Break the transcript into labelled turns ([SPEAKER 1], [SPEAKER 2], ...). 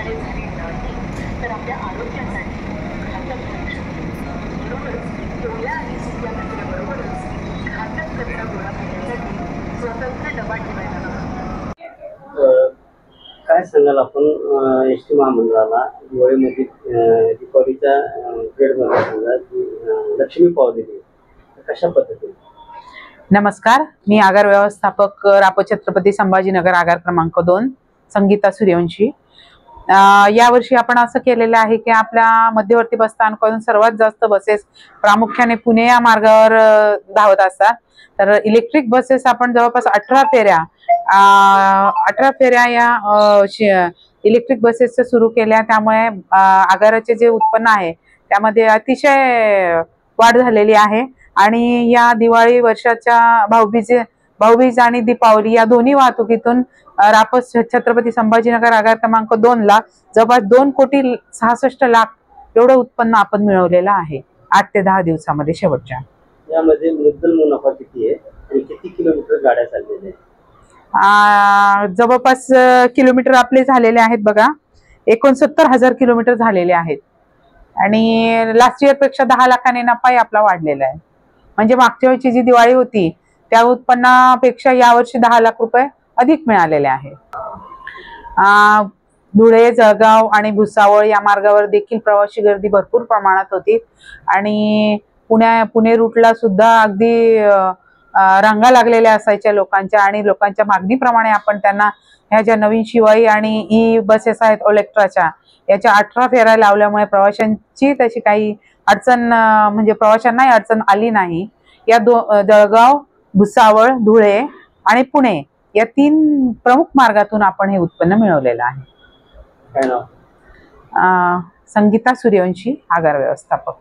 [SPEAKER 1] प्रकारे झाली नाही तर आपल्या आरोग्यासाठी घातक होऊ शकते. म्हणूनच ओल्या आणि सुक्या कचऱ्याबरोबरच घातक कचरा गोळा करण्यासाठी स्वतंत्र डबा ठेवायला हवा.
[SPEAKER 2] काय सांगाल आपण एस टी महामंडळाला दिवाळीमध्ये दीपावलीच्या पिरियडमध्ये समजा लक्ष्मी पावलेली कशा पद्धतीने?
[SPEAKER 3] नमस्कार, मी आगार व्यवस्थापक रापो छत्रपती संभाजीनगर आगार क्रमांक 2 संगीता सूर्यवंशी. यावर्षी आपण असं केलेलं आहे की आपल्या मध्यवर्ती बसस्थानकातून सर्वात जास्त बसेस प्रामुख्याने पुणे या मार्गावर धावत असतात. तर इलेक्ट्रिक बसेस आपण जवळपास 18 फेऱ्या या इलेक्ट्रिक बसेसच्या सुरू केल्या. त्यामुळे आगाराचे जे उत्पन्न आहे त्यामध्ये अतिशय वाढ झालेली आहे. आणि या दिवाळी वर्षाच्या भाऊबीज आणि दीपावली या दोन्ही वाहतुकीतून रापो छत्रपती संभाजीनगर आगार क्रमांक 2 ला जवळपास 2,66,00,000 एवढं उत्पन्न आपण मिळवलेलं आहे 8 ते 10 दिवसामध्ये. शेवटच्या
[SPEAKER 2] यामध्ये मुद्दल मुनाफा किती आहे आणि किती किलोमीटर गाड्या चाललेल्या आहेत?
[SPEAKER 3] जवळपास किलोमीटर आपले झालेले आहेत बघा 69,000 किलोमीटर झालेले आहेत. आणि लास्ट इयर पेक्षा 10 लाखाने नफाही आपला वाढलेला आहे. म्हणजे मागच्या वेळची जी दिवाळी होती त्या उत्पन्नापेक्षा यावर्षी 10 लाख रुपये अधिक मिळालेले आहे. धुळे, जळगाव आणि भुसावळ या मार्गावर देखील प्रवासी गर्दी भरपूर प्रमाणात होती. आणि पुणे रूटला सुद्धा अगदी रांगा लागलेल्या असायच्या लोकांच्या. आणि लोकांच्या मागणीप्रमाणे आपण त्यांना ह्या ज्या नवीन शिवाई आणि ई बसेस आहेत ओलेक्ट्राच्या याच्या 18 फेऱ्या लावल्यामुळे प्रवाशांची तशी काही अडचण म्हणजे प्रवाशांनाही अडचण आली नाही. या जळगाव, भुसावळ, धुळे आणि पुणे या 3 प्रमुख मार्गातून आपण हे उत्पन्न मिळवलेलं आहे.
[SPEAKER 2] काय नाव?
[SPEAKER 3] संगीता सूर्यवंशी, आगार व्यवस्थापक.